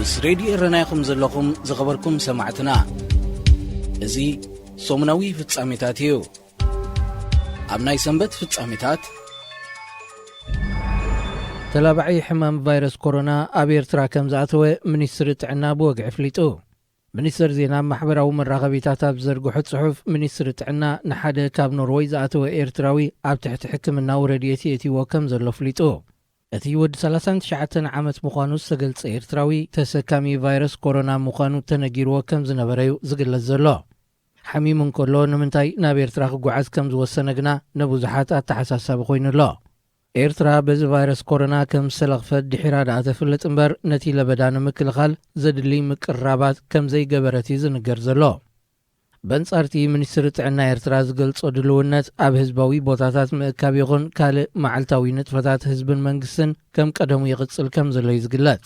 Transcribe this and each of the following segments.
ምስ ሬድዮ ረናይኹም ዘለኹም ዝኸበርኩም ሰማዕትና እዚ ሶሙናዊ ፍጻሜታት እዩ። ኣብ ናይ ሰንበት ፍጻሜታት ተላባዒ ሕማም ቫይረስ ኮሮና ኣብ ኤርትራ ከም ዝኣተወ ሚኒስትሪ ጥዕና ብወግዒ ኣፍሊጡ። ሚኒስትር ዜና ማሕበራዊ መራኸቢታት ኣብ ዘርግሖ ጽሑፍ ሚኒስትሪ ጥዕና ንሓደ ካብ ኖርዌይ ዝኣተወ ኤርትራዊ ኣብ ትሕቲ ሕክምናዊ ረድኤት የእትይዎ ከም ዘሎ ኣፍሊጡ። እቲ ወዲ 39 ዓመት ምዃኑ ዝተገልጸ ኤርትራዊ ተሰካሚ ቫይረስ ኮሮና ምዃኑ ተነጊርዎ ከም ዝነበረ እዩ ዝግለጽ ዘሎ። ሓሚሙ እንከሎ ንምንታይ ናብ ኤርትራ ክጓዓዝ ከም ዝወሰነ ግና ንብዙሓት ኣተሓሳሳቢ ኮይኑ ኣሎ። ኤርትራ በዚ ቫይረስ ኮሮና ከም ዝተለኽፈት ድሒራ ደኣ ተፍልጥ እምበር ነቲ ለበዳ ንምክልኻል ዘድሊ ምቅራባት ከም ዘይገበረት እዩ ዝንገር ዘሎ። በንጻርቲ ሚኒስትሪ ጥዕና ኤርትራ ዝገልጾ ድልውነት ኣብ ህዝባዊ ቦታታት ምእካብ ይኹን ካልእ መዓልታዊ ንጥፈታት ህዝብን መንግስትን ከም ቀደሙ ይቕጽል ከም ዘሎ እዩ ዝግለጽ።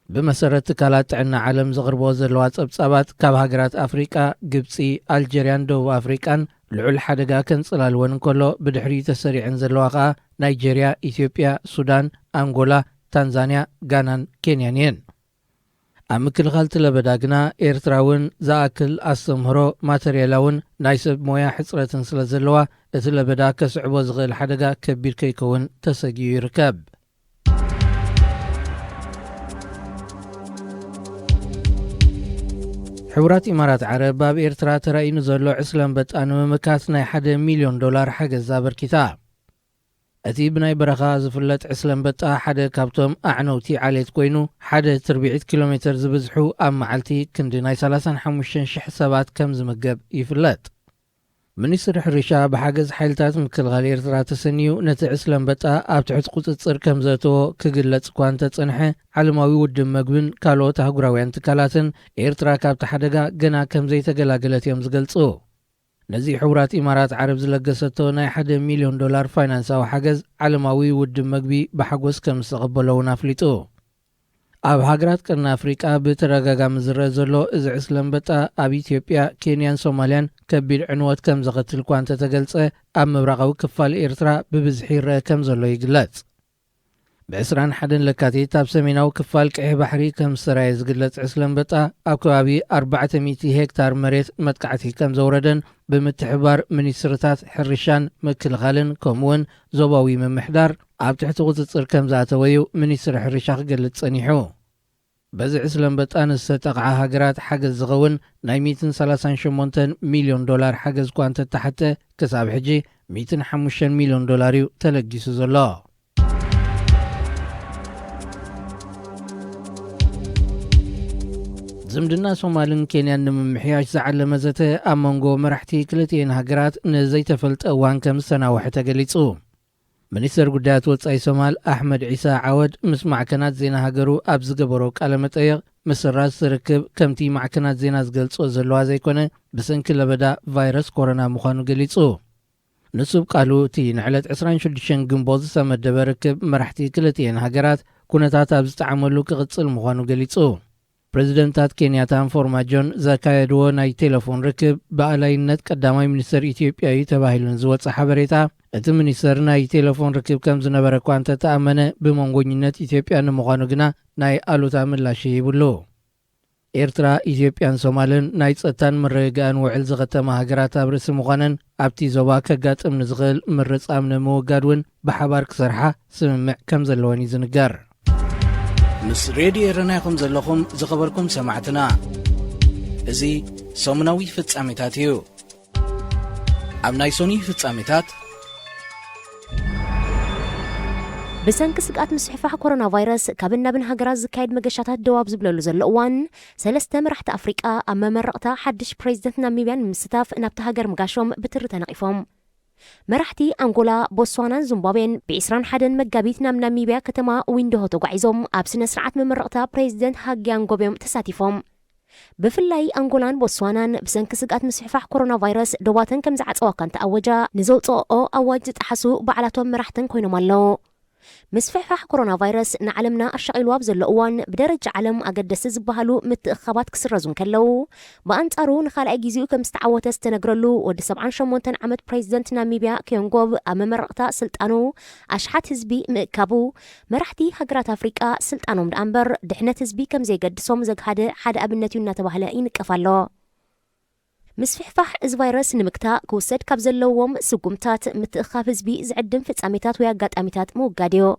ብመሰረት ትካላት ጥዕና ዓለም ዘቕርቦ ዘለዋ ጸብጻባት ካብ ሃገራት ኣፍሪቃ ግብፂ፣ ኣልጀርያን ደቡብ ኣፍሪቃን ልዑል ሓደጋ ከንጽላልወን እንከሎ ብድሕሪ ተሰሪዐን ዘለዋ ኸዓ ናይጀርያ፣ ኢትዮጵያ፣ ሱዳን፣ አንጎላ፣ ታንዛንያ፣ ጋናን ኬንያን እየን። ኣብ ምክልኻል ትለበዳ ግና ኤርትራውን ዝኣክል ኣስተምህሮ ማተርያላውን ናይ ሰብ ሞያ ሕፅረትን ስለ ዘለዋ እቲ ለበዳ ከስዕቦ ዝኽእል ሓደጋ ከቢድ ከይከውን ተሰጊዩ ይርከብ። ሕቡራት ኢማራት ዓረብ ኣብ ኤርትራ ተራእዩ ዘሎ ዕስለ አንበጣ ንምምካት ናይ $1 ሚልዮን ሓገዝ ኣበርኪታ። እቲ ብናይ በረኻ ዝፍለጥ ዕስለ አንበጣ ሓደ ካብቶም ኣዕነውቲ ዓሌት ኮይኑ 1/4 ኪሎሜትር ዝበዝሑ ኣብ መዓልቲ ክንዲ ናይ 35,000 ሰባት ከም ዝምገብ ይፍለጥ። ሚኒስትሪ ሕርሻ ብሓገዝ ሓይልታት ምክልኻል ኤርትራ ተሰኒዩ ነቲ ዕስለ አንበጣ ኣብ ትሕቲ ቁፅፅር ከም ዘእተዎ ክግለጽ እኳ እንተጸንሐ ዓለማዊ ውድብ ምግብን ካልኦት ኣህጉራውያን ትካላትን ኤርትራ ካብቲ ሓደጋ ገና ከም ዘይተገላገለት እዮም ዝገልጹ። ነዚ ሕቡራት ኢማራት ዓረብ ዝለገሰቶ ናይ $1 ሚልዮን ፋይናንሳዊ ሓገዝ ዓለማዊ ውድብ ምግቢ ብሓጎስ ከም ዝተቐበሎ እውን ኣፍሊጡ። ኣብ ሃገራት ቀርኒ ኣፍሪቃ ብተደጋጋሚ ዝረአ ዘሎ እዚ ዕስለ አንበጣ ኣብ ኢትዮጵያ፣ ኬንያን ሶማልያን ከቢድ ዕንወት ከም ዘኸትል እኳ እንተተገልጸ ኣብ ምብራቓዊ ክፋል ኤርትራ ብብዝሒ ይረአ ከም ዘሎ ይግለጽ። ብ21 ለካቲት ኣብ ሰሜናዊ ክፋል ቀይሕ ባሕሪ ከም ዝተራየ ዝግለጽ ዕስለ አንበጣ ኣብ ከባቢ 400 ሄክታር መሬት መጥቃዕቲ ከም ዘውረደን ብምትሕባር ሚኒስትርታት ሕርሻን ምክልኻልን ከምኡውን ዞባዊ ምምሕዳር ኣብ ትሕቲ ቁፅፅር ከም ዝኣተወዩ ሚኒስትሪ ሕርሻ ክገልጽ ጸኒሑ። በዚ ዕስለ አንበጣ ንዝተጠቕዓ ሃገራት ሓገዝ ዝኸውን ናይ $138 ሚልዮን ሓገዝ እኳ እንተተሓተ ክሳብ ሕጂ $105 ሚልዮን እዩ ተለጊሱ ዘሎ። ዝምድና ሶማልን ኬንያን ንምምሕያሽ ዝዓለመ ዘተ ኣብ መንጎ መራሕቲ ክልቲአን ሃገራት ንዘይተፈልጠ እዋን ከም ዝተናውሐ ተገሊጹ። ሚኒስትር ጉዳያት ወጻኢ ሶማል ኣሕመድ ዒሳ ዓወድ ምስ ማዕከናት ዜና ሃገሩ ኣብ ዝገበሮ ቃለ መጠይቕ ምስራዝ ዝርክብ ከምቲ ማዕከናት ዜና ዝገልጾ ዘለዋ ዘይኮነ ብሰንኪ ለበዳ ቫይረስ ኮሮና ምዃኑ ገሊጹ። ንሱ ቃሉ እቲ ንዕለት 26 ግንቦት ዝተመደበ ርክብ መራሕቲ ክልቲአን ሃገራት ኩነታት ኣብ ዝተዓመሉ ክቕጽል ምዃኑ ገሊጹ። ፕሬዚደንታት ኬንያታን ፎርማጆን ዘካየድዎ ናይ ቴሌፎን ርክብ ብኣላይነት ቀዳማይ ሚኒስትር ኢትዮጵያ እዩ ተባሂሉን ዝወፅእ ሓበሬታ እቲ ሚኒስትር ናይ ቴሌፎን ርክብ ከም ዝነበረ እኳ እንተተኣመነ ብመንጎኝነት ኢትዮጵያ ንምዃኑ ግና ናይ ኣሉታ ምላሽ ይብሉ። ኤርትራ፣ ኢትዮጵያን ሶማልን ናይ ጸጥታን ምርግጋእን ውዕል ዝኸተማ ሃገራት ኣብ ርእሲ ምዃነን ኣብቲ ዞባ ከጋጥም ንዝኽእል ምርጻም ንምውጋድ እውን ብሓባር ክሰርሓ ስምምዕ ከም ዘለወን እዩ ዝንገር። ምስ ሬድዮ ረናይኹም ዘለኹም ዝኸበርኩም ሰማዕትና እዚ ሰሙናዊ ፍጻሜታት እዩ። ኣብ ናይ ሶኒ ፍጻሜታት ብሰንኪ ስግኣት ምስሕፋሕ ኮሮና ቫይረስ ካብ ናብን ሃገራት ዝካየድ መገሻታት ደዋብ ዝብለሉ ዘሎ እዋን 3 መራሕቲ ኣፍሪቃ ኣብ መመረቕታ ሓድሽ ፕሬዚደንት ናሚብያን ንምስታፍ ናብቲ ሃገር ምጋሾም ብትሪ ተነቒፎም። መራሕቲ አንጎላ፣ ቦትስዋናን ዚምባብዌን ብ21 መጋቢት ናብ ናሚብያ ከተማ ዊንድሆ ተጓዒዞም ኣብ ስነ ስርዓት መመረቕታ ፕሬዚደንት ሃጊያንጎቤም ተሳቲፎም። ብፍላይ አንጎላን ቦትስዋናን ብሰንኪ ስግኣት ምስሕፋሕ ኮሮና ቫይረስ ደዋተን ከም ዝዓፀዋ እኳ እንተኣወጃ ንዘውፅኦ ኣዋጅ ዝጠሓሱ በዓላቶም መራሕተን ኮይኖም ኣለዉ። مسفحفح كورونا فيروس نعلمنا الشغيل واب زلقوان بدرجة علم أقدس زبهالو متأخبات كسرزون كلو بأنتارو نخال أجيزيو كم استعوات استنقرلو ود 78 عمد بريزيدنت ناميبيا كيونغوب أمام رقطة سلطانو أشحات هزبي مكابو مرحتي هجرات أفريقيا سلطانو من أنبر دحنة هزبي كم زي قد صوم زق حد أبنتيو ناتبهلائين كفالو مسفحفح إز فيروس نمكتا كوسد كابزلوهم سقومتات متأخاف زبي زعدم فتساميتات وياقات أميتات موقاديو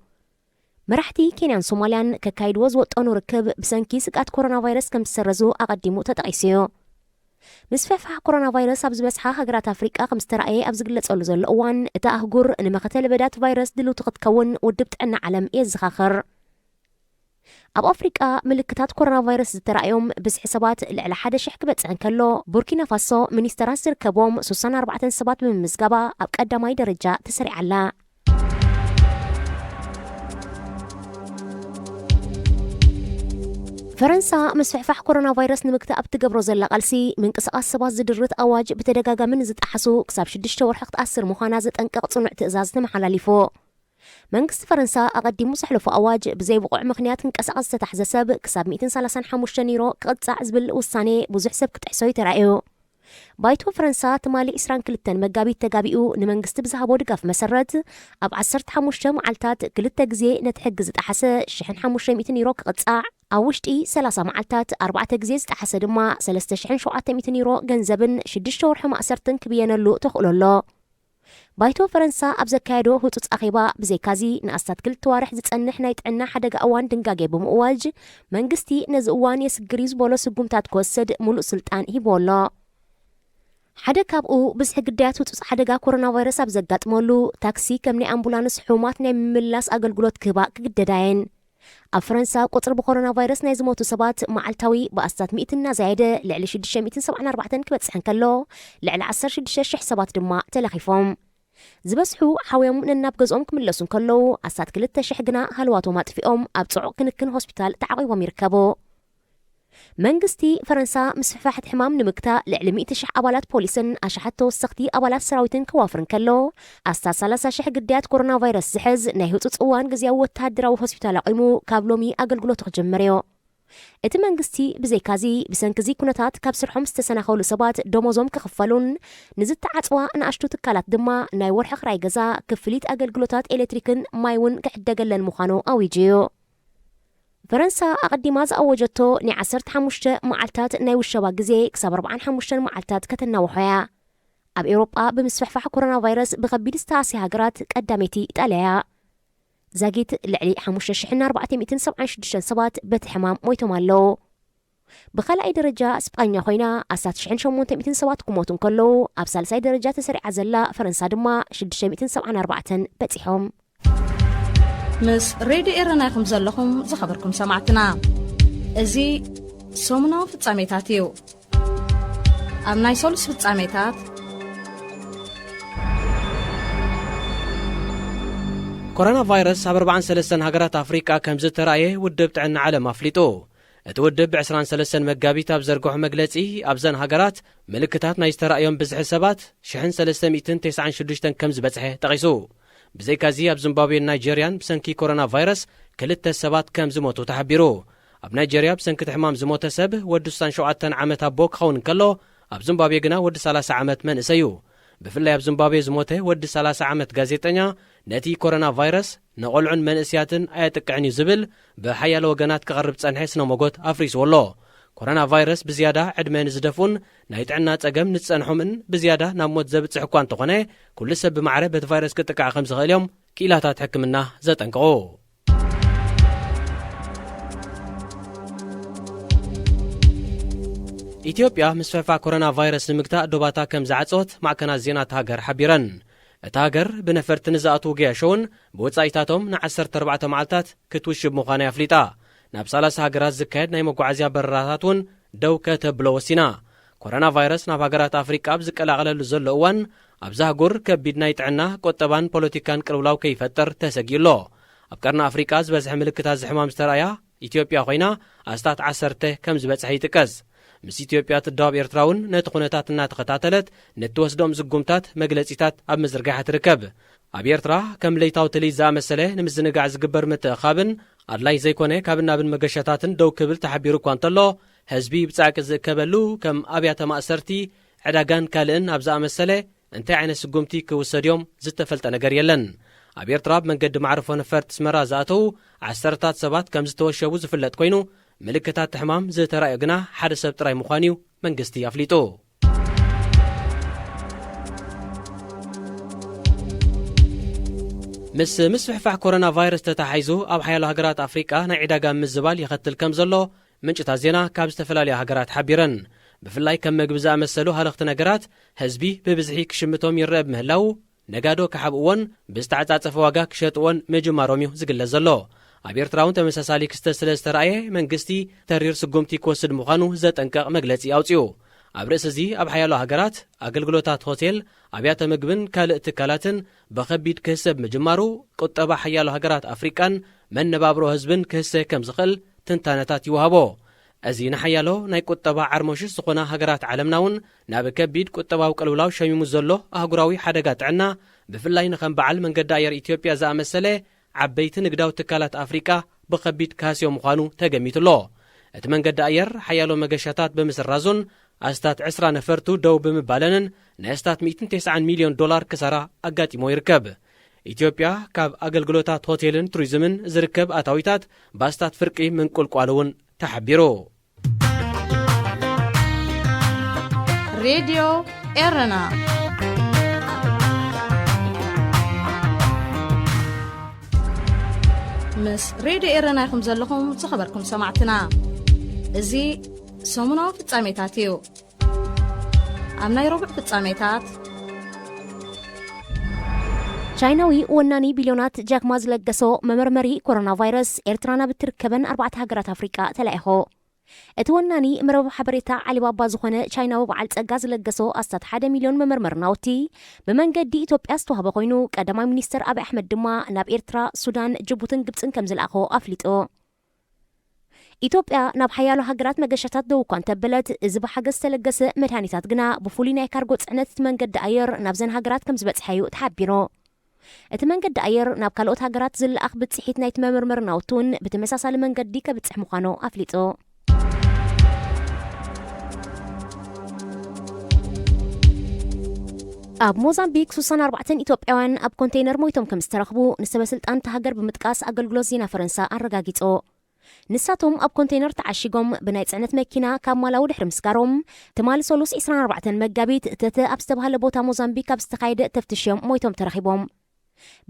مرحتي كينيان صوماليان كاكايد وزوط أنو ركب بسنكي سقات كورونا فيروس كم سرزو أقدمو تتقيسيو مسفحفح كورونا فيروس أبز بسحا هجرات أفريقيا خمس ترأي أبز قلت أولو زلقوان إتا أهجور نمختل بدات فيروس دلو تقتكون ودبت أن علم إزخاخر أب أفريقيا ملكتات كورونا فيروس ترأيهم بس حسابات على حدا شحكبت عن كله بوركينا فاسو منيستران سركبهم سوسانا 4 سبات من مزقبة أب قدامي درجة تسريع على فرنسا مسفحفح كورونا فيروس نمكتا أب تقبرو زلا قلسي من قصاص سبات زدرت أواج بتدقاقا من زد أحسو كساب شدشتا ورحق تأثر مخانازة أنقاق صنع تأزاز محلالي فوق منكس فرنسا أقدمو سحلفو أواج بزي وقوع مخنيات انقصاص تتحز سب كساب 235 يورو قد عزبل والصاني بوزح سب كتحسوي ترأيو بايتو فرنسا تمالي إسران كلتن مقابي تقابيو نمنقست بزهابو دقاف مسرت أب 15 معلتات كلتا قزي نتحقز تحسا شحن 200 يورو قد أوشتي 3 معلتات 4 قزي تحسا دما 3700 يورو جنزبن شدشتو ورحما أسرتن كبيانا تخلو الله بايتو فرنسا أبزكايدو هوتوت أخيبا بزيكازي نأستات كل توارح زتسنح نايتعنا حدق أوان دنقاقي بمؤواج منقستي نزقوان يسقريز بولو سقومتات كوسد ملو سلطان هيبولا حدا كابقو بزح قديات هوتوت حدقا كورونا فيروس أبزقات مولو تاكسي كمني أمبولانس حومات ناي ملاس أقلقلوت كباق قدداين أفرنسا قطر بكورونا فيروس نايزموتو سبات معلتاوي بأستات 100 زايدة لعلي شدشة 274 كبت سحن كالو لعلي 10 شدشة شح سبات دما تلاخيفهم زبسحو حاويهم نناب قزقهم كملسون كلو أسات كلتا شحقنا هلواتو مات فيهم أبتعو كنكن هوسبيتال تعقيبهم يركبو منقستي فرنسا مسفحفحة حمام نمكتا لعلمي تشح أبالات بوليسن أشحتو السختي أبالات سراويتن كوافرن كلو أستا سالسا شح قديات كورونا فيروس زحز نايهو تتصوان قزياو تهدراو هوسبيتال قيمو كابلومي أقلقلو تخجمريو እቲ መንግስቲ ብዘይካዚ ብሰንኪ ኩነታት ካብ ስርሖም ዝተሰናኸሉ ሰባት ደሞዞም ክኽፈሉን ንዝተዓፅዋ ንኣሽቱ ትካላት ድማ ናይ ወርሒ ክራይ ገዛ ክፍሊት ኣገልግሎታት ኤሌክትሪክን ማይውን ክሕደገለን ምዃኑ ኣዊጅዩ ፈረንሳ ኣቐዲማ ዝኣወጀቶ ን15 መዓልታት ናይ ውሸባ ግዜ ክሳብ 45 መዓልታት ከተናውሖያ ኣብ ኤውሮጳ ብምስፍሕፋሕ ኮሮና ቫይረስ ብኸቢድ ዝተሃስያ ሃገራት ቀዳመይቲ ኢጣልያ زاجيت لعلي 5476 سبات بتحمام مويتهم اللو بخلع درجة اسبانيا خوينا اسات 800 سبات كموتون كلو ابسال ساي درجة تسريع عزلا فرنسا دما 674 بتحهم مس راديو إيراناكم زلكم زخبركم سمعتنا ازي سومنا في التساميتاتيو ام ناي سولس في التساميتات كورونا فيروس ኣብ 43 ሃገራት ኣፍሪቃ ከም ዝተራእየ ውድብ ጥዕና ዓለም ኣፍሊጡ እቲ ውድብ ብ23 መጋቢት ኣብ ዘርግሖ መግለጺ ኣብዘን ሃገራት ምልክታት ናይ ዝተራእዮም ብዝሒ ሰባት 1396 ከም ዝበጽሐ ጠቒሱ ብዘይካዚ ኣብ ዚምባብዌን ናይጀርያን ብሰንኪ ኮሮና ቫይረስ 2 ሰባት ከም ዝሞቱ ተሓቢሩ ኣብ ናይጀርያ ብሰንኪ ሕማም ዝሞተ ሰብ ወዲ 67 ዓመት ኣቦ ክኸውን ከሎ ኣብ ዚምባብዌ ግና ወዲ 30 ዓመት መንእሰይ እዩ بفلاي اب زيمبابوي زموته ود 30 عمت غازيطنيا نتي كورونا فيروس نقلعن منسياتن ايتقعني زبل بحيال وغنات كقرب صنحي سنو مغوت افريس ولو كورونا فيروس بزياده عدمن زدفون نايطعنا صقم نصنحومن بزياده ناموت زبصح كوان تخونه كل سب بمعرب بفيروس كتقع خمس غليوم كيلاتات حكمنا زطنقو ኢትዮጵያ ምስፈፋ ኮሮና ቫይረስ ንምግታ ዶባታ ከም ዝዓጾት ማዕከናት ዜናት ሃገር ሓቢረን እታ ሃገር ብነፈርቲ ንዝኣቱ ገያሾውን ብወጻኢታቶም ን14 መዓልታት ክትውሽብ ምዃና ኣፍሊጣ ናብ 30 ሃገራት ዝካየድ ናይ መጓዓዝያ በረራታት እውን ደው ከተብሎ ወሲና ኮሮና ቫይረስ ናብ ሃገራት ኣፍሪቃ ዝቀላቐለሉ ዘሎ እዋን ኣብዛ ሃገር ከቢድ ናይ ጥዕና ቆጠባን ፖለቲካን ቅልውላው ከይፈጠር ተሰጊሎ ኣብ ቀርኒ ኣፍሪቃ ዝበዝሐ ምልክታት ዝሕማም ዝተራእያ ኢትዮጵያ ኮይና ኣስታት 10 ከም ዝበጽሐ ይጥቀስ ምስ ኢትዮጵያ ትዳብ ኤርትራውን ነቲ ኩነታት እናተኸታተለት ነትወስዶም ዝጉምታት መግለጺታት ኣብ ምዝርጋሕ ትርከብ ኣብ ኤርትራ ከም ለይታው ትልይ ዝኣመሰለ ንምዝንጋዕ ዝግበር ምትእኻብን ኣድላይ ዘይኮነ ካብ ናብን መገሻታትን ደው ክብል ተሓቢሩ እኳ እንተሎ ህዝቢ ብጻዕቂ ዝእከበሉ ከም ኣብያተ ማእሰርቲ ዕዳጋን ካልእን ኣብ ዝኣመሰለ እንታይ ዓይነት ስጉምቲ ክውሰድዮም ዝተፈልጠ ነገር የለን። ኣብ ኤርትራ ብመንገዲ ማዕርፎ ነፈርቲ ኣስመራ ዝኣተዉ ዓሰርታት ሰባት ከም ዝተወሸቡ ዝፍለጥ ኮይኑ ምልክታት ሕማም ዝተረኣዮ ግና ሓደ ሰብ ጥራይ ምዃኑ እዩ መንግስቲ ኣፍሊጡ። ምስ ምስፍሕፋሕ ኮሮና ቫይረስ ተታሓይዙ ኣብ ሓያሎ ሃገራት ኣፍሪቃ ናይ ዕዳጋ ምዝባል ይኸትል ከም ዘሎ ምንጭታት ዜና ካብ ዝተፈላለዩ ሃገራት ሓቢረን። ብፍላይ ከም ምግቢ ዝኣመሰሉ ሃለኽቲ ነገራት ህዝቢ ብብዝሒ ክሽምቶም ይርአ ብምህላው ነጋዶ ክሓብእዎን ብዝተዓጻጸፈ ዋጋ ክሸጥዎን ምጅማሮም እዩ ዝግለጽ ዘሎ። ኣብ ኤርትራ እውን ተመሳሳሊ ክስተት ስለ ዝተረኣየ መንግስቲ ተሪር ስጉምቲ ክወስድ ምዃኑ ዘጠንቀቕ መግለጺ ኣውፅኡ። ኣብ ርእሲ እዚ ኣብ ሓያሎ ሃገራት ኣገልግሎታት ሆቴል፣ ኣብያተ ምግብን ካልእ ትካላትን ብኸቢድ ክህሰብ ምጅማሩ ቁጠባ ሓያሎ ሃገራት ኣፍሪቃን መነባብሮ ህዝብን ክህሰ ከም ዝኽእል ትንታነታት ይወሃቦ። እዚ ንሓያሎ ናይ ቁጠባ ዓርሞሽስ ዝኾና ሃገራት ዓለምና እውን ናብ ከቢድ ቁጠባዊ ቅልውላው ሸሚሙ ዘሎ ኣህጉራዊ ሓደጋ ጥዕና ብፍላይ ንኸም በዓል መንገዲ ኣየር ኢትዮጵያ ዝኣመሰለ ዓበይቲ ንግዳዊ ትካላት ኣፍሪቃ ብኸቢድ ካስዮ ምዃኑ ተገሚቱሎ። እቲ መንገዲ ኣየር ሓያሎ መገሻታት ብምስራዙን ኣስታት 20 ነፈርቱ ደው ብምባለንን ናይ ኣስታት 190 ሚልዮን ዶላር ክሳራ ኣጋጢሞ ይርከብ። ኢትዮጵያ ካብ ኣገልግሎታት ሆቴልን ቱሪዝምን ዝርከብ ኣታዊታት ብኣስታት ፍርቂ ምንቁልቋል እውን ተሓቢሩ። ሬድዮ ኤረና ምስ ሬድዮ ኤረና ይኹም ዘለኹም ዝኸበርኩም ሰማዕትና። እዚ ሰሙናዊ ፍጻሜታት እዩ። ኣብ ናይ ረቡዕ ፍጻሜታት ቻይናዊ ወናኒ ቢልዮናት ጃክማ ዝለገሶ መመርመሪ ኮሮና ቫይረስ ኤርትራና ብትርከበን 4 ሃገራት ኣፍሪቃ ተላኢኹ። እቲ ወናኒ መረብ ሓበሬታ ዓሊባባ ዝኾነ ቻይናዊ በዓል ጸጋ ዝለገሶ ኣስታት 1 ሚልዮን መመርመሪ ናውቲ ብመንገዲ ኢትዮጵያ ዝተዋህበ ኮይኑ ቀዳማይ ሚኒስትር አብይ ኣሕመድ ድማ ናብ ኤርትራ፣ ሱዳን፣ ጅቡትን ግብፅን ከም ዝለኣኾ ኣፍሊጡ። ኢትዮጵያ ናብ ሓያሎ ሃገራት መገሻታት ደው እኳ እንተበለት እዚ ብሓገዝ ዝተለገሰ መድሃኒታት ግና ብፍሉይ ናይ ካርጎ ጽዕነት መንገዲ ኣየር ናብ ዘን ሃገራት ከም ዝበጽሐ እዩ ተሓቢሩ። እቲ መንገዲ ኣየር ናብ ካልኦት ሃገራት ዝለኣኽ ብጽሒት ናይቲ መመርመሪ ናውቲ እውን ብተመሳሳሊ መንገዲ ከብጽሕ ምዃኑ ኣፍሊጡ። ኣብ ሞዛምቢክ 64 ኢትዮጵያውያን ኣብ ኮንቴይነር ሞይቶም ከም ዝተረኽቡ ንሰበስልጣን ተሃገር ብምጥቃስ ኣገልግሎት ዜና ፈረንሳ ኣረጋጊጹ። ንሳቶም ኣብ ኮንቴይነር ተዓሺጎም ብናይ ጽዕነት መኪና ካብ ማላዊ ድሕሪ ምስጋሮም ትማሊ ሰሉስ 24 መጋቢት ተተ ኣብ ዝተባሃለ ቦታ ሞዛምቢክ ኣብ ዝተኻየደ ተፍትሽዮም ሞይቶም ተረኺቦም።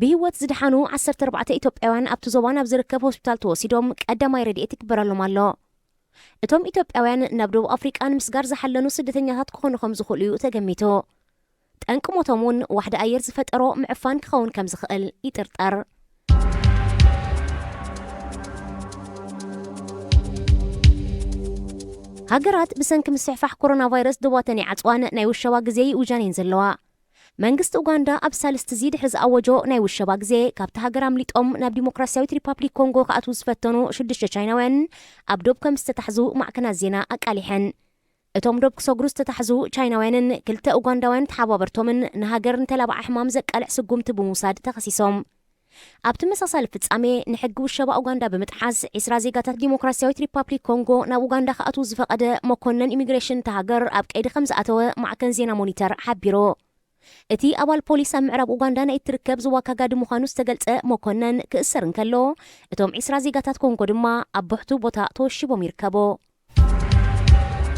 ብህይወት ዝድሓኑ 14 ኢትዮጵያውያን ኣብቲ ዞባ ናብ ዝርከብ ሆስፒታል ተወሲዶም ቀዳማይ ረድኤት ይግበረሎም ኣሎ። እቶም ኢትዮጵያውያን ናብ ደቡብ ኣፍሪቃ ንምስጋር ዝሓለኑ ስደተኛታት ክኾኑ ከም ዝኽእሉ እዩ ተገሚቱ። ጠንቂ ሞቶም እውን ዋሕዲ ኣየር ዝፈጠሮ ምዕፋን ክኸውን ከም ዝኽእል ይጥርጠር። ሃገራት ብሰንኪ ምስሕፋሕ ኮሮና ቫይረስ ድዋተን ይዓጽዋን ናይ ውሸባ ግዜ ይውጃንን ዘለዋ። መንግስቲ ኡጋንዳ ኣብ ሳልስቲ ዚ ድሕሪ ዝኣወጆ ናይ ውሸባ ግዜ ካብቲ ሃገር ኣምሊጦም ናብ ዲሞክራስያዊት ሪፓብሊክ ኮንጎ ክኣትዉ ዝፈተኑ 6 ቻይናውያን ኣብ ዶብ ከም ዝተታሕዙ ማዕከናት ዜና ኣቃሊሐን። እቶም ዶብ ክሰግሩ ዝተታሕዙ ቻይናውያንን 2 ኡጋንዳውያን ተሓባበርቶምን ንሃገር እንተላብዓ ሕማም ዘቃልዕ ስጉምቲ ብምውሳድ ተኸሲሶም። ኣብቲ መሳሳሊ ፍጻሜ ንሕጊ ውሸባ ኡጋንዳ ብምጥሓስ 20 ዜጋታት ዲሞክራስያዊት ሪፓብሊክ ኮንጎ ናብ ኡጋንዳ ክኣትዉ ዝፈቐደ መኮነን ኢሚግሬሽን ተሃገር ኣብ ቀይዲ ከም ዝኣተወ ማዕከን ዜና ሞኒተር ሓቢሩ። እቲ ኣባል ፖሊስ ኣብ ምዕራብ ኡጋንዳ ናይ እትርከብ ዝዋካጋዲ ምዃኑ ዝተገልጸ መኮነን ክእሰር እንከሎ እቶም 20 ዜጋታት ኮንጎ ድማ ኣብ ብሕቱ ቦታ ተወሽቦም ይርከቡ።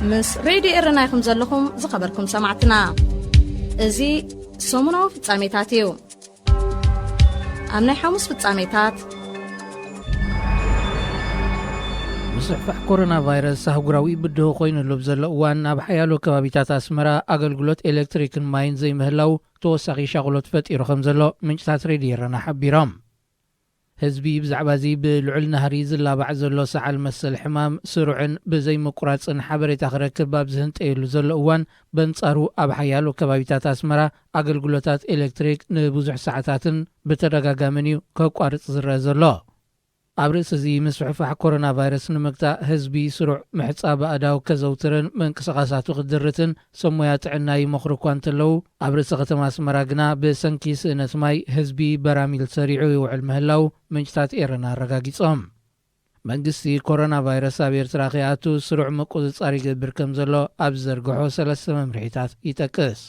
ምስ ሬድዮ ኤረና ይኹም ዘለኹም ዝኸበርኩም ሰማዕትና። እዚ ሰሙናዊ ፍጻሜታት እዩ። ኣብ ናይ ሐሙስ ፍጻሜታት ምስሕፋሕ ኮሮና ቫይረስ ኣህጉራዊ ብድሆ ኮይኑሉ ብዘሎ እዋን ኣብ ሓያሎ ከባቢታት ኣስመራ ኣገልግሎት ኤሌክትሪክን ማይን ዘይምህላው ተወሳኺ ሻغሎት ፈጢሩ ከም ዘሎ ምንጭታት ሬድዮ ኤረና ሓቢሮም። ህዝቢ ብዛዕባ እዚ ብልዑል ናህሪ ዝላባዕ ዘሎ ሰዓል መሰል ሕማም ስሩዕን ብዘይምቁራፅን ሓበሬታ ክረክብ ኣብ ዝህንጠየሉ ዘሎ እዋን በንጻሩ ኣብ ሓያሎ ከባቢታት ኣስመራ ኣገልግሎታት ኤሌክትሪክ ንብዙሕ ሰዓታትን ብተደጋጋምን እዩ ከቋርፅ ዝረአ ዘሎ። ኣብ ርእሲ እዚ ምስፍሕፋሕ ኮሮና ቫይረስ ንምግታእ ህዝቢ ስሩዕ ምሕፃብ ኣእዳው ከዘውትርን ምንቅስቓሳቱ ክድርትን ሰሞያ ጥዕና ይመኽሩ እኳ እንተለዉ ኣብ ርእሲ ከተማ ኣስመራ ግና ብሰንኪ ስእነት ማይ ህዝቢ በራሚል ሰሪዑ ይውዕል ምህላው ምንጭታት ኤረና ኣረጋጊጾም። መንግስቲ ኮሮና ቫይረስ ኣብ ኤርትራ ከይኣቱ ስሩዕ ምቁፅጻር ይገብር ከም ዘሎ ኣብ ዝዘርግሖ 3 መምርሒታት ይጠቅስ።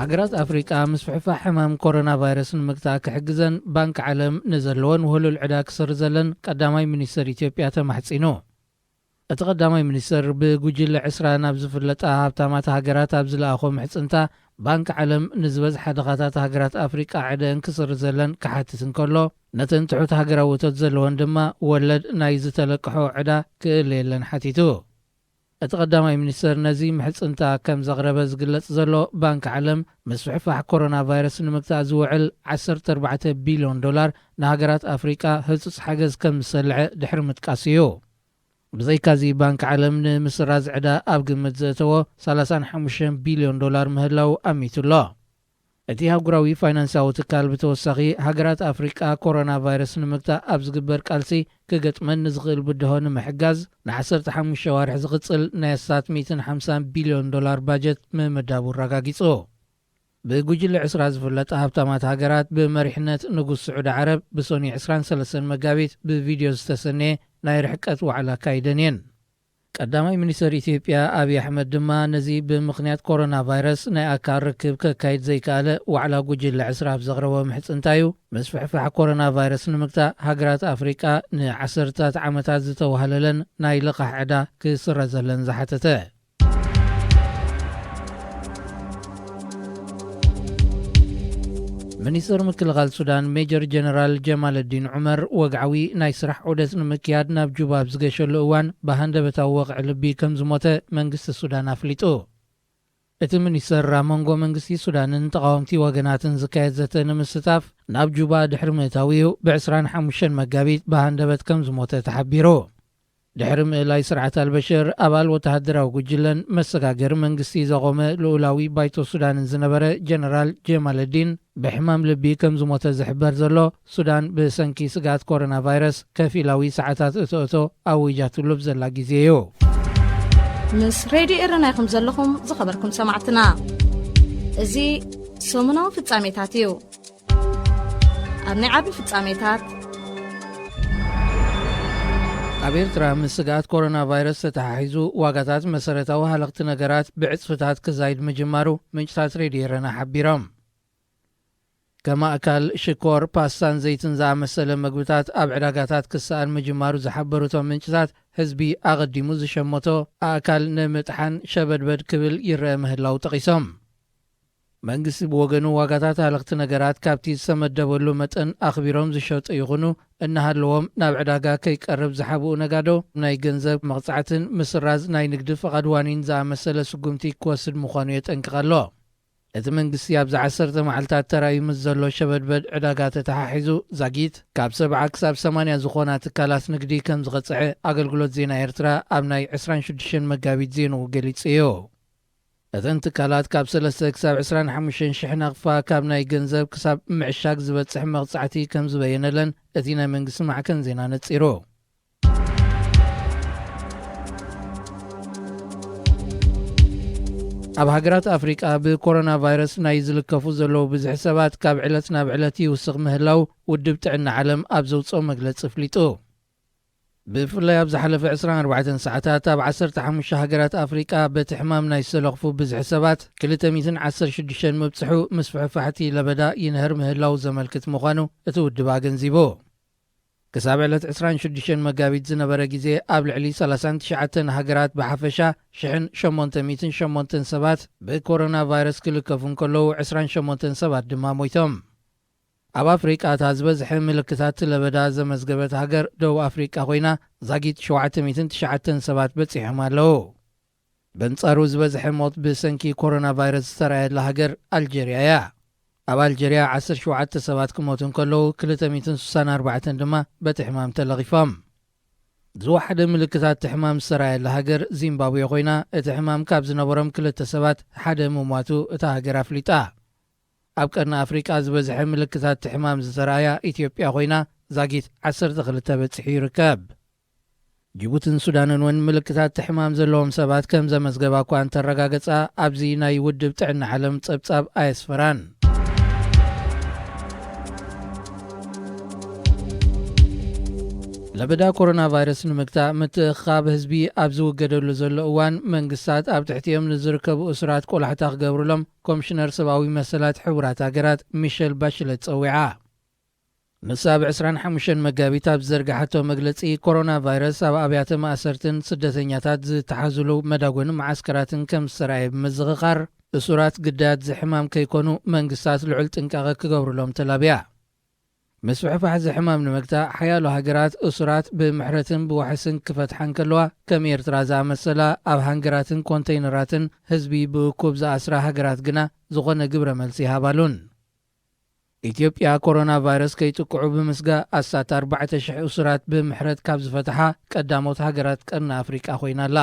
ሃገራት ኣፍሪቃ ምስፍሕፋሕ ሕማም ኮሮና ቫይረስ ንምግታእ ክሕግዘን ባንኪ ዓለም ንዘለወን ውህሉል ዕዳ ክሰርዘለን ቀዳማይ ሚኒስተር ኢትዮጵያ ተማሕፂኑ። እቲ ቀዳማይ ሚኒስተር ብጉጅለ 20 ናብ ዝፍለጣ ሃብታማት ሃገራት ኣብ ዝለኣኾ ምሕፅንታ ባንኪ ዓለም ንዝበዝሐ ድኻታት ሃገራት ኣፍሪቃ ዕደአን ክሰርዘለን ክሓትት እንከሎ ነተን ትሑት ሃገራዊ እቶት ዘለወን ድማ ወለድ ናይ ዝተለቅሖ ዕዳ ክእልየለን ሓቲቱ። እቲ ቀዳማይ ሚኒስተር ነዚ ምሕፅንታ ከም ዘቕረበ ዝግለጽ ዘሎ ባንኪ ዓለም ምስፍሕፋሕ ኮሮና ቫይረስ ንምግታእ ዝውዕል 14 ቢልዮን ዶላር ንሃገራት ኣፍሪቃ ህፁፅ ሓገዝ ከም ዝሰልዐ ድሕሪ ምጥቃስ እዩ። ብዘይካዚ ባንኪ ዓለም ንምስራዝ ዕዳ ኣብ ግምት ዘእተዎ 35 ቢልዮን ዶላር ምህላው ኣሚቱሎ። እቲ ሃገራዊ ፋይናንሳዊ ትካል ብተወሳኺ ሃገራት ኣፍሪቃ ኮሮና ቫይረስ ንምግታእ ኣብ ዝግበር ቃልሲ ክገጥመን ንዝኽእል ብድሆ ንምሕጋዝ ን15 ዋርሕ ዝቕፅል ናይ 150 ቢልዮን ዶላር ባጀት ምምዳቡ ረጋጊጹ። ብጉጅለ 20 ዝፍለጣ ሃብታማት ሃገራት ብመሪሕነት ንጉስ ስዑድ ዓረብ ብሶኒ 23 መጋቢት ብቪድዮ ዝተሰነየ ናይ ርሕቀት ዋዕላ ካይደን እየን። ቀዳማይ ሚኒስተር ኢትዮጵያ ኣብይ ኣሕመድ ድማ ነዚ ብምኽንያት ኮሮና ቫይረስ ናይ ኣካል ርክብ ከካይድ ዘይከኣለ ዋዕላ ጉጅለ 20 ኣብ ዘቕረቦ ምሕፅንታዩ ምስፍሕፋሕ ኮሮና ቫይረስ ንምግታእ ሃገራት ኣፍሪቃ ን10 ዓመታት ዝተዋህለለን ናይ ልቓሕ ዕዳ ክስረዘለን ዝሓተተ። ሚኒስተር ምክልኻል ሱዳን ሜጀር ጀነራል ጀማልዲን ዑመር ወግዓዊ ናይ ስራሕ ዑደት ንምክያድ ናብ ጁባ ኣብ ዝገሸሉ እዋን ብሃንደበታዊ ወቕዒ ልቢ ከም ዝሞተ መንግስቲ ሱዳን ኣፍሊጡ። እቲ ሚኒስተር ኣብ መንጎ መንግስቲ ሱዳንን ተቃወምቲ ወገናትን ዝካየድ ዘተ ንምስታፍ ናብ ጁባ ድሕሪ ምእታዊኡ ብ25 መጋቢት ብሃንደበት ከም ዝሞተ ተሓቢሩ። ድሕሪ ምእላይ ስርዓት አልበሽር ኣባል ወተሃደራዊ ጉጅለን መሰጋገሪ መንግስቲ ዘቆመ ልኡላዊ ባይቶ ሱዳንን ዝነበረ ጀነራል ጀማልዲን ብሕማም ልቢ ከም ዝሞተ ዝሕበር ዘሎ ሱዳን ብሰንኪ ስጋት ኮሮና ቫይረስ ከፊላዊ ሰዓታት እቶእቶ ኣውጃትሉ ብዘላ ግዜ እዩ። ምስ ሬድዮ ኤረና ይኹም ዘለኹም ዝኸበርኩም ሰማዕትና እዚ ሰሙናዊ ፍጻሜታት እዩ። ኣብ ናይ ዓቢ ፍጻሜታት ኣብ ኤርትራ ምስ ስጋት ኮሮና ቫይረስ ተተሓሒዙ ዋጋታት መሰረታዊ ሃለኽቲ ነገራት ብዕፅፍታት ክዛይድ ምጅማሩ ምንጭታት ሬድዮ ኤረና ሓቢሮም። ከም ኣካል ሽኮር፣ ፓስታን ዘይትን ዝኣመሰለ ምግብታት ኣብ ዕዳጋታት ክሰኣን ምጅማሩ ዝሓበሩቶም ምንጭታት ህዝቢ ኣቐዲሙ ዝሸመቶ ኣካል ንምጥሓን ሸበድበድ ክብል ይርአ ምህላው ጠቒሶም። መንግስቲ ብወገኑ ዋጋታት ሃለኽቲ ነገራት ካብቲ ዝተመደበሉ መጠን ኣኽቢሮም ዝሸጡ ይኹኑ እናሃለዎም ናብ ዕዳጋ ከይቀርብ ዝሓብኡ ነጋዶ ናይ ገንዘብ መቕፃዕትን ምስራዝ ናይ ንግዲ ፍቓድ ዋኒን ዝኣመሰለ ስጉምቲ ክወስድ ምዃኑ የጠንቅቐሎ። እቲ መንግስቲ ኣብ 10 መዓልታት ተራእዩ ምስ ዘሎ ሸበድበድ ዕዳጋ ተተሓሒዙ ዛጊት ካብ 70 ክሳብ 80 ዝኾና ትካላት ንግዲ ከም ዝቐፅዐ ኣገልግሎት ዜና ኤርትራ ኣብ ናይ 26 መጋቢት ዜንኡ ገሊጹ እዩ። እተን ትካላት ካብ 3 ክሳብ 25 ሽሕ ነቕፋ ካብ ናይ ገንዘብ ክሳብ ምዕሻግ ዝበፅሕ መቕፃዕቲ ከም ዝበየነለን እቲ ናይ መንግስቲ ማዕከን ዜና ነፂሩ። ኣብ ሃገራት ኣፍሪቃ ብኮሮና ቫይረስ ናይ ዝልከፉ ዘለዉ ብዙሕ ሰባት ካብ ዕለት ናብ ዕለት ይውስኽ ምህላው ውድብ ጥዕና ዓለም ኣብ ዘውፅኦ መግለፂ ፍሊጡ። ብፍላይ ኣብ ዝሓለፈ 24 ሰዓታት ኣብ 15 ሃገራት ኣፍሪቃ በቲ ሕማም ናይ ዝተለኽፉ ብዙሕ ሰባት 216 ምብፅሑ ምስ ፍሕፋሕቲ ለበዳ ይንህር ምህላው ዘመልክት ምዃኑ እቲ ውድብ ኣገንዚቡ። ክሳብ ዕለት 26 መጋቢት ዝነበረ ግዜ ኣብ ልዕሊ 39 ሃገራት ብሓፈሻ 1808 ሰባት ብኮሮና ቫይረስ ክልከፉ እንከለዉ 28 ሰባት ድማ ሞይቶም። ኣብ ኣፍሪቃ እታ ዝበዝሐ ምልክታት ለበዳ ዘመዝገበት ሃገር ደቡብ ኣፍሪቃ ኮይና ዛጊት 709 ሰባት በፂሖም ኣለዉ። በንጻሩ ዝበዝሐ ሞት ብሰንኪ ኮሮና ቫይረስ ዝተረኣየላ ሃገር ኣልጀርያ እያ። ኣብ ኣልጀርያ 17 ሰባት ክሞቱ እንከለዉ 264 ድማ በቲ ሕማም ተለኺፎም። ዝወሓደ ምልክታት ሕማም ዝተረኣየላ ሃገር ዚምባብዌ ኮይና እቲ ሕማም ካብ ዝነበሮም 2 ሰባት ሓደ ምሟቱ እታ ሃገር ኣፍሊጣ። ኣብ ቀርኒ ኣፍሪቃ ዝበዝሐ ምልክታት ሕማም ዝተረኣያ ኢትዮጵያ ኮይና ዛጊት 12 በፂሑ ይርከብ። ጅቡትን ሱዳንን እውን ምልክታት ሕማም ዘለዎም ሰባት ከም ዘመዝገባ እኳ እንተረጋገጻ ኣብዚ ናይ ውድብ ጥዕና ዓለም ጸብጻብ ኣየስፈራን። ለበዳ ኮሮና ቫይረስ ንምግታእ ምትእኽኻብ ህዝቢ ኣብ ዝውገደሉ ዘሎ እዋን መንግስታት ኣብ ትሕቲኦም ንዝርከቡ እስራት ቆላሕታ ክገብሩሎም ኮሚሽነር ሰብኣዊ መሰላት ሕቡራት ሃገራት ሚሸል ባሽለት ጸዊዓ። ንሳ ብ25 መጋቢት ኣብ ዘርጋሕቶ መግለጺ ኮሮና ቫይረስ ኣብ ኣብያተ ማእሰርትን ስደተኛታት ዝተሓዝሉ መዳጎኒ ማዓስከራትን ከም ዝሰራየ ብምዝኽኻር እሱራት ግዳያት ዝሕማም ከይኮኑ መንግስታት ልዑል ጥንቃቐ ክገብሩሎም ተላብያ። ምስ ውሕፋሕ ዝሕማም ንምግታእ ሓያሎ ሃገራት እሱራት ብምሕረትን ብዋሕስን ክፈትሓን ከለዋ ከም ኤርትራ ዝኣመሰላ ኣብ ሃንገራትን ኮንተይነራትን ህዝቢ ብእኩብ ዝኣስራ ሃገራት ግና ዝኾነ ግብረ መልሲ ይሃባሉን። ኢትዮጵያ ኮሮና ቫይረስ ከይጥቅዑ ብምስጋእ ኣሳት 4,000 እሱራት ብምሕረት ካብ ዝፈትሓ ቀዳሞት ሃገራት ቀርኒ ኣፍሪቃ ኮይናላ።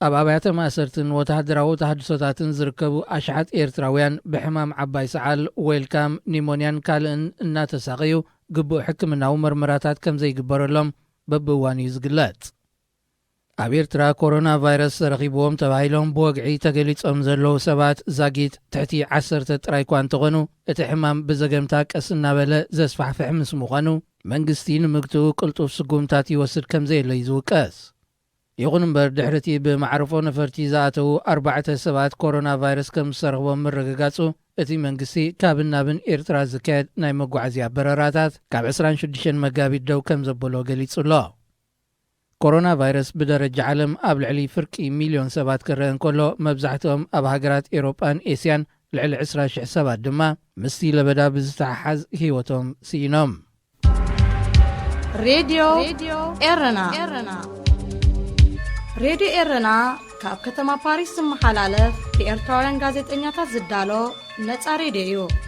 ኣብ ኣብያተ ማእሰርትን ወተሃደራዊ ተሃድሶታትን ዝርከቡ ኣሽሓት ኤርትራውያን ብሕማም ዓባይ ሰዓል ዌልካም ኒሞንያን ካልእን እናተሳቐዩ ግቡእ ሕክምናዊ ምርመራታት ከም ዘይግበረሎም በብእዋን እዩ ዝግለጽ። ኣብ ኤርትራ ኮሮና ቫይረስ ረኺብዎም ተባሂሎም ብወግዒ ተገሊጾም ዘለዉ ሰባት ዛጊት ትሕቲ 10 ጥራይ እኳ እንተኾኑ እቲ ሕማም ብዘገምታ ቀስ እናበለ ዘስፋሕፍሕ ምስ ምዃኑ መንግስቲ ንምግትኡ ቅልጡፍ ስጉምታት ይወስድ ከም ዘየለ እዩ ዝውቀስ። ይኹን እምበር ድሕርቲ ብማዕርፎ ነፈርቲ ዝኣተዉ 4 ሰባት ኮሮና ቫይረስ ከም ዝሰርኽቦም ምርግጋጹ እቲ መንግስቲ ካብን ናብን ኤርትራ ዝካየድ ናይ መጓዓዝያ በረራታት ካብ 26 መጋቢት ደው ከም ዘበሎ ገሊጹ ኣሎ። ኮሮና ቫይረስ ብደረጃ ዓለም ኣብ ልዕሊ ፍርቂ ሚልዮን ሰባት ክረአ እንከሎ መብዛሕትኦም ኣብ ሃገራት ኤሮጳን ኤስያን ልዕሊ 20,000 ሰባት ድማ ምስቲ ለበዳ ብዝተሓሓዝ ህይወቶም ስኢኖም። ሬድዮ ኤረና ሬድዮ ኤረና ካብ ከተማ ፓሪስ ዝመሓላለፍ ብኤርትራውያን ጋዜጠኛታት ዝዳሎ ነፃ ሬድዮ እዩ።